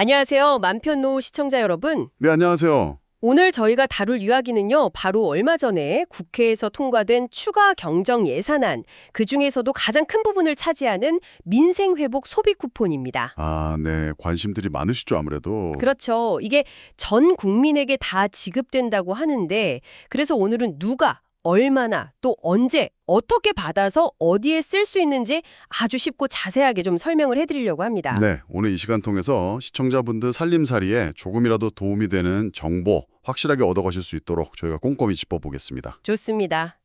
안녕하세요. 맘편노 시청자 여러분. 네, 안녕하세요. 오늘 저희가 다룰 이야기는요. 바로 얼마 전에 국회에서 통과된 추가 경정 예산안, 그중에서도 가장 큰 부분을 차지하는 민생회복 소비 쿠폰입니다. 아, 네. 관심들이 많으시죠, 아무래도. 그렇죠. 이게 전 국민에게 다 지급된다고 하는데 그래서 오늘은 누가, 얼마나, 또 언제, 어떻게 받아서 어디에 쓸 수 있는지 아주 쉽고 자세하게 좀 설명을 해드리려고 합니다. 네, 오늘 이 시간 통해서 시청자분들 살림살이에 조금이라도 도움이 되는 정보 확실하게 얻어가실 수 있도록 저희가 꼼꼼히 짚어보겠습니다. 좋습니다.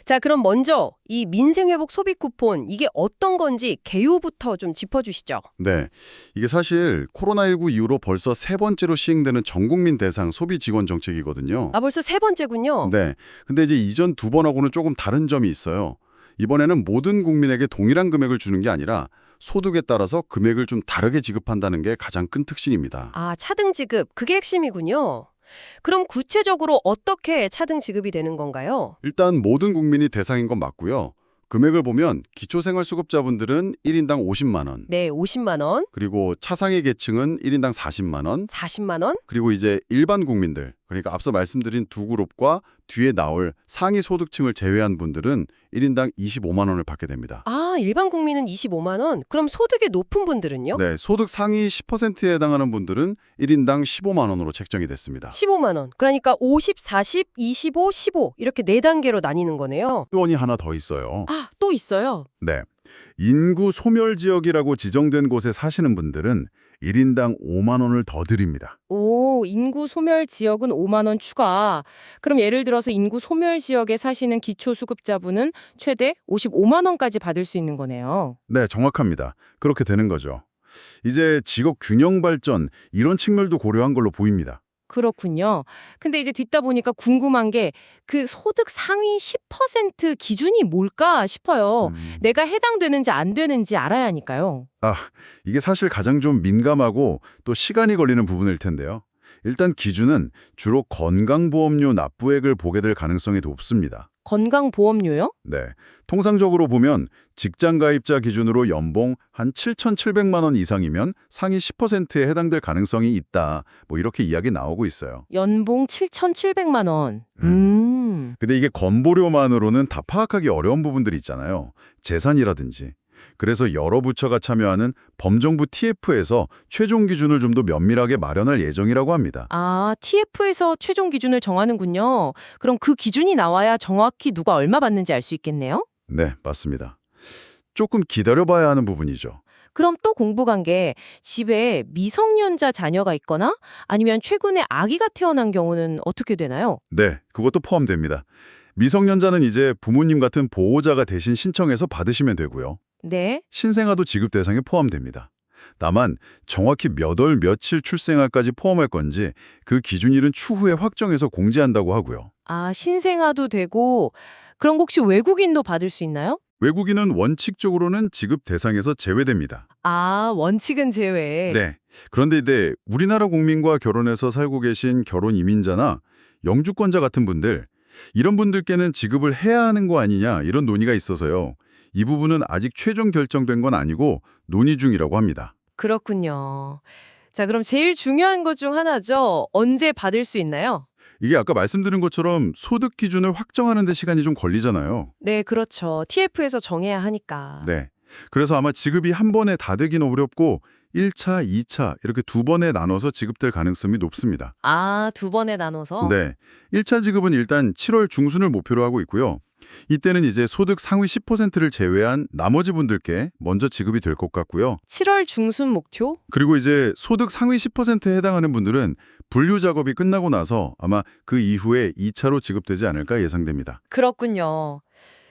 자, 그럼 먼저 이 민생회복 소비 쿠폰 이게 어떤 건지 개요부터 좀 짚어주시죠. 네, 이게 사실 코로나19 이후로 벌써 세 번째로 시행되는 전국민 대상 소비 지원 정책이거든요. 아, 벌써 세 번째군요. 네, 근데 이제 이전 두 번하고는 조금 다른 점이 있어요. 이번에는 모든 국민에게 동일한 금액을 주는 게 아니라 소득에 따라서 금액을 좀 다르게 지급한다는 게 가장 큰 특징입니다. 아, 차등 지급 그게 핵심이군요. 그럼 구체적으로 어떻게 차등 지급이 되는 건가요? 일단 모든 국민이 대상인 건 맞고요. 금액을 보면 기초생활수급자분들은 1인당 50만 원, 네, 50만 원, 그리고 차상위 계층은 1인당 40만 원, 40만 원? 그리고 이제 일반 국민들, 그러니까 앞서 말씀드린 두 그룹과 뒤에 나올 상위 소득층을 제외한 분들은 1인당 25만 원을 받게 됩니다. 아, 일반 국민은 25만 원. 그럼 소득이 높은 분들은요? 네, 소득 상위 10%에 해당하는 분들은 1인당 15만 원으로 책정이 됐습니다. 15만 원. 그러니까 50, 40, 25, 15 이렇게 네 단계로 나뉘는 거네요. 조언이 하나 더 있어요. 아, 또 있어요. 네, 인구 소멸 지역이라고 지정된 곳에 사시는 분들은 1인당 5만 원을 더 드립니다. 오, 인구 소멸 지역은 5만 원 추가. 그럼 예를 들어서 인구 소멸 지역에 사시는 기초수급자분은 최대 55만 원까지 받을 수 있는 거네요. 네, 정확합니다. 그렇게 되는 거죠. 이제 직업 균형 발전 이런 측면도 고려한 걸로 보입니다. 그렇군요. 근데 이제 듣다 보니까 궁금한 게 그 소득 상위 10% 기준이 뭘까 싶어요. 내가 해당되는지 안 되는지 알아야 하니까요. 아, 이게 사실 가장 좀 민감하고 또 시간이 걸리는 부분일 텐데요. 일단 기준은 주로 건강보험료 납부액을 보게 될 가능성이 높습니다. 건강보험료요? 네, 통상적으로 보면 직장 가입자 기준으로 연봉 한 7,700만 원 이상이면 상위 10%에 해당될 가능성이 있다. 뭐 이렇게 이야기 나오고 있어요. 연봉 7,700만 원. 근데 이게 건보료만으로는 다 파악하기 어려운 부분들이 있잖아요. 재산이라든지. 그래서 여러 부처가 참여하는 범정부 TF에서 최종 기준을 좀 더 면밀하게 마련할 예정이라고 합니다. 아, TF에서 최종 기준을 정하는군요. 그럼 그 기준이 나와야 정확히 누가 얼마 받는지 알 수 있겠네요? 네, 맞습니다. 조금 기다려봐야 하는 부분이죠. 그럼 또 궁금한 게 집에 미성년자 자녀가 있거나 아니면 최근에 아기가 태어난 경우는 어떻게 되나요? 네, 그것도 포함됩니다. 미성년자는 이제 부모님 같은 보호자가 대신 신청해서 받으시면 되고요. 네. 신생아도 지급 대상에 포함됩니다. 다만 정확히 몇 월 며칠 출생아까지 포함할 건지 그 기준일은 추후에 확정해서 공지한다고 하고요. 아, 신생아도 되고 그럼 혹시 외국인도 받을 수 있나요? 외국인은 원칙적으로는 지급 대상에서 제외됩니다. 아, 원칙은 제외. 네. 그런데 이제 우리나라 국민과 결혼해서 살고 계신 결혼 이민자나 영주권자 같은 분들, 이런 분들께는 지급을 해야 하는 거 아니냐 이런 논의가 있어서요. 이 부분은 아직 최종 결정된 건 아니고 논의 중이라고 합니다. 그렇군요. 자, 그럼 제일 중요한 것 중 하나죠. 언제 받을 수 있나요? 이게 아까 말씀드린 것처럼 소득 기준을 확정하는 데 시간이 좀 걸리잖아요. 네, 그렇죠. TF에서 정해야 하니까. 네. 그래서 아마 지급이 한 번에 다 되긴 어렵고 1차, 2차 이렇게 두 번에 나눠서 지급될 가능성이 높습니다. 아, 두 번에 나눠서? 네. 1차 지급은 일단 7월 중순을 목표로 하고 있고요. 이때는 이제 소득 상위 10%를 제외한 나머지 분들께 먼저 지급이 될 것 같고요. 7월 중순 목표? 그리고 이제 소득 상위 10%에 해당하는 분들은 분류 작업이 끝나고 나서 아마 그 이후에 2차로 지급되지 않을까 예상됩니다. 그렇군요.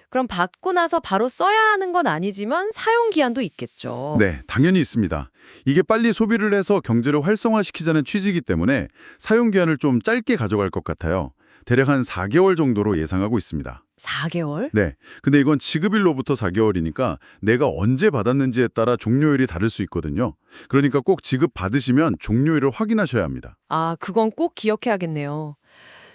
그럼 받고 나서 바로 써야 하는 건 아니지만 사용 기한도 있겠죠. 네, 당연히 있습니다. 이게 빨리 소비를 해서 경제를 활성화시키자는 취지이기 때문에 사용 기한을 좀 짧게 가져갈 것 같아요. 대략 한 4개월 정도로 예상하고 있습니다. 4개월? 네, 근데 이건 지급일로부터 4개월이니까 내가 언제 받았는지에 따라 종료일이 다를 수 있거든요. 그러니까 꼭 지급 받으시면 종료일을 확인하셔야 합니다. 아, 그건 꼭 기억해야겠네요.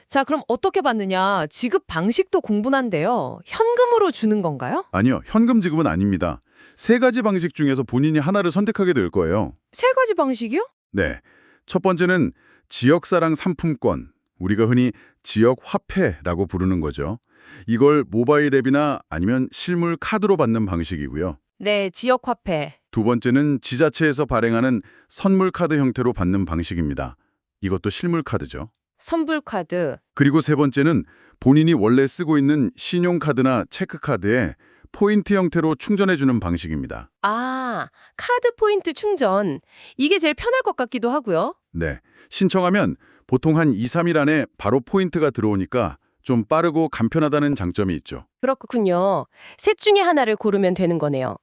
자, 그럼 어떻게 받느냐? 지급 방식도 공분한데요. 현금으로 주는 건가요? 아니요, 현금 지급은 아닙니다. 세 가지 방식 중에서 본인이 하나를 선택하게 될 거예요. 세 가지 방식이요? 네. 첫 번째는 지역사랑 상품권, 우리가 흔히 지역 화폐라고 부르는 거죠. 이걸 모바일 앱이나 아니면 실물 카드로 받는 방식이고요. 네, 지역 화폐. 두 번째는 지자체에서 발행하는 선물 카드 형태로 받는 방식입니다. 이것도 실물 카드죠. 선불카드. 그리고 세 번째는 본인이 원래 쓰고 있는 신용카드나 체크카드에 포인트 형태로 충전해주는 방식입니다. 아, 카드 포인트 충전. 이게 제일 편할 것 같기도 하고요. 네. 신청하면 보통 한 2, 3일 안에 바로 포인트가 들어오니까 좀 빠르고 간편하다는 장점이 있죠. 그렇군요. 셋 중에 하나를 고르면 되는 거네요.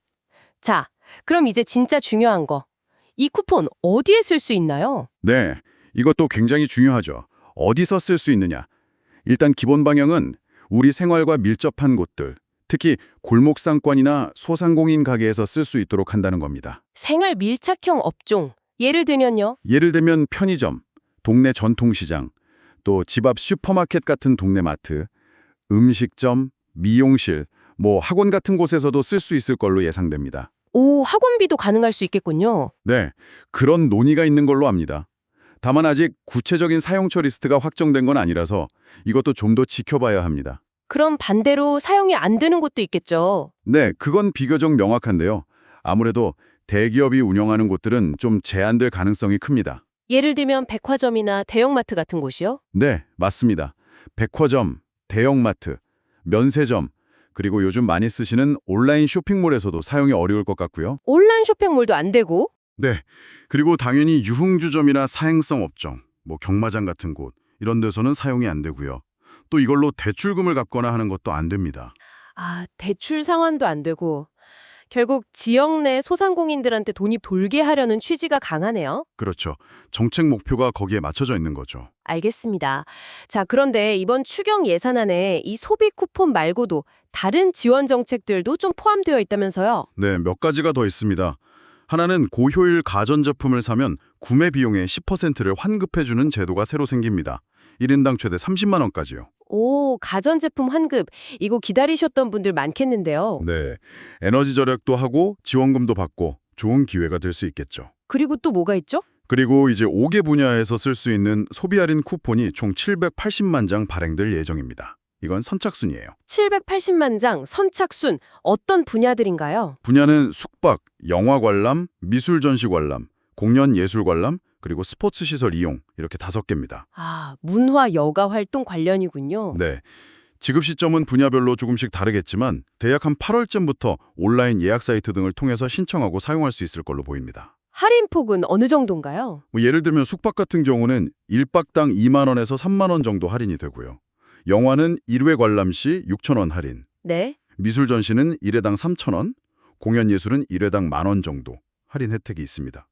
자, 그럼 이제 진짜 중요한 거. 이 쿠폰 어디에 쓸 수 있나요? 네. 이것도 굉장히 중요하죠. 어디서 쓸 수 있느냐. 일단 기본 방향은 우리 생활과 밀접한 곳들, 특히 골목상권이나 소상공인 가게에서 쓸 수 있도록 한다는 겁니다. 생활 밀착형 업종. 예를 들면요. 예를 들면 편의점, 동네 전통시장, 또 집 앞 슈퍼마켓 같은 동네 마트, 음식점, 미용실, 학원 같은 곳에서도 쓸 수 있을 걸로 예상됩니다. 오, 학원비도 가능할 수 있겠군요. 네, 그런 논의가 있는 걸로 압니다. 다만 아직 구체적인 사용처 리스트가 확정된 건 아니라서 이것도 좀 더 지켜봐야 합니다. 그럼 반대로 사용이 안 되는 곳도 있겠죠. 네, 그건 비교적 명확한데요. 아무래도 대기업이 운영하는 곳들은 좀 제한될 가능성이 큽니다. 예를 들면 백화점이나 대형마트 같은 곳이요? 네, 맞습니다. 백화점, 대형마트, 면세점, 그리고 요즘 많이 쓰시는 온라인 쇼핑몰에서도 사용이 어려울 것 같고요. 온라인 쇼핑몰도 안 되고? 네, 그리고 당연히 유흥주점이나 사행성 업종, 경마장 같은 곳, 이런 데서는 사용이 안 되고요. 또 이걸로 대출금을 갚거나 하는 것도 안 됩니다. 아, 대출 상환도 안 되고. 결국 지역 내 소상공인들한테 돈이 돌게 하려는 취지가 강하네요. 그렇죠. 정책 목표가 거기에 맞춰져 있는 거죠. 알겠습니다. 자, 그런데 이번 추경 예산안에 이 소비 쿠폰 말고도 다른 지원 정책들도 좀 포함되어 있다면서요? 네, 몇 가지가 더 있습니다. 하나는 고효율 가전제품을 사면 구매 비용의 10%를 환급해주는 제도가 새로 생깁니다. 1인당 최대 30만 원까지요. 오, 가전제품 환급. 이거 기다리셨던 분들 많겠는데요. 네, 에너지 절약도 하고 지원금도 받고 좋은 기회가 될 수 있겠죠. 그리고 또 뭐가 있죠? 그리고 이제 5개 분야에서 쓸 수 있는 소비 할인 쿠폰이 총 780만 장 발행될 예정입니다. 이건 선착순이에요. 780만 장 선착순. 어떤 분야들인가요? 분야는 숙박, 영화 관람, 미술 전시 관람, 공연 예술 관람, 그리고 스포츠 시설 이용 이렇게 5개입니다. 아, 문화 여가 활동 관련이군요. 네. 지급 시점은 분야별로 조금씩 다르겠지만 대략 한 8월쯤부터 온라인 예약 사이트 등을 통해서 신청하고 사용할 수 있을 걸로 보입니다. 할인폭은 어느 정도인가요? 예를 들면 숙박 같은 경우는 1박당 2만 원에서 3만 원 정도 할인이 되고요. 영화는 1회 관람 시 6천 원 할인, 네. 미술 전시는 1회당 3천 원, 공연 예술은 1회당 1만 원 정도 할인 혜택이 있습니다.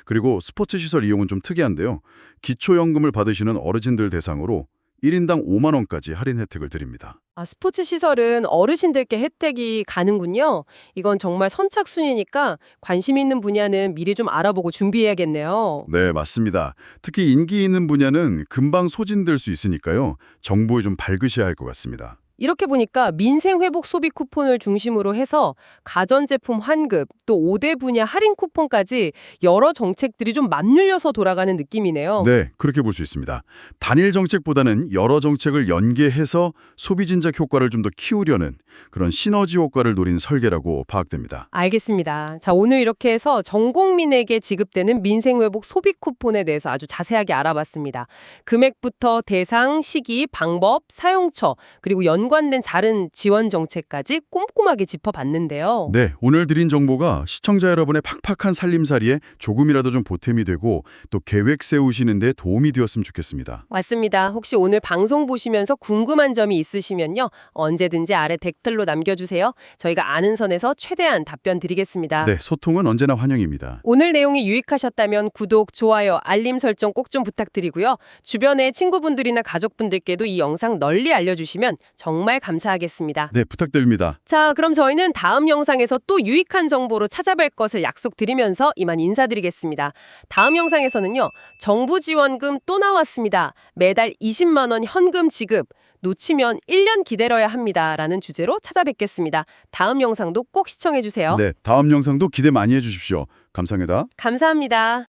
그리고 스포츠 시설 이용은 좀 특이한데요. 기초연금을 받으시는 어르신들 대상으로 1인당 5만 원까지 할인 혜택을 드립니다. 아, 스포츠 시설은 어르신들께 혜택이 가는군요. 이건 정말 선착순이니까 관심 있는 분야는 미리 좀 알아보고 준비해야겠네요. 네, 맞습니다. 특히 인기 있는 분야는 금방 소진될 수 있으니까요. 정보에 좀 밝으셔야 할 것 같습니다. 이렇게 보니까 민생회복 소비 쿠폰을 중심으로 해서 가전제품 환급, 또 5대 분야 할인 쿠폰까지 여러 정책들이 좀 맞물려서 돌아가는 느낌이네요. 네, 그렇게 볼 수 있습니다. 단일 정책보다는 여러 정책을 연계해서 소비 진작 효과를 좀 더 키우려는 그런 시너지 효과를 노린 설계라고 파악됩니다. 알겠습니다. 자, 오늘 이렇게 해서 전 국민에게 지급되는 민생회복 소비 쿠폰에 대해서 아주 자세하게 알아봤습니다. 금액부터 대상, 시기, 방법, 사용처, 그리고 연관된 다른 지원 정책까지 꼼꼼하게 짚어봤는데요. 네, 오늘 드린 정보가 시청자 여러분의 팍팍한 살림살이에 조금이라도 좀 보탬이 되고 또 계획 세우시는 데 도움이 되었으면 좋겠습니다. 맞습니다. 혹시 오늘 방송 보시면서 궁금한 점이 있으시면요. 언제든지 아래 댓글로 남겨주세요. 저희가 아는 선에서 최대한 답변 드리겠습니다. 네, 소통은 언제나 환영입니다. 오늘 내용이 유익하셨다면 구독, 좋아요, 알림 설정 꼭 좀 부탁드리고요. 주변의 친구분들이나 가족분들께도 이 영상 널리 알려주시면 정말 감사하겠습니다. 네, 부탁드립니다. 자, 그럼 저희는 다음 영상에서 또 유익한 정보로 찾아뵐 것을 약속드리면서 이만 인사드리겠습니다. 다음 영상에서는요. 정부 지원금 또 나왔습니다. 매달 20만 원 현금 지급. 놓치면 1년 기다려야 합니다. 라는 주제로 찾아뵙겠습니다. 다음 영상도 꼭 시청해주세요. 네, 다음 영상도 기대 많이 해주십시오. 감사합니다. 감사합니다.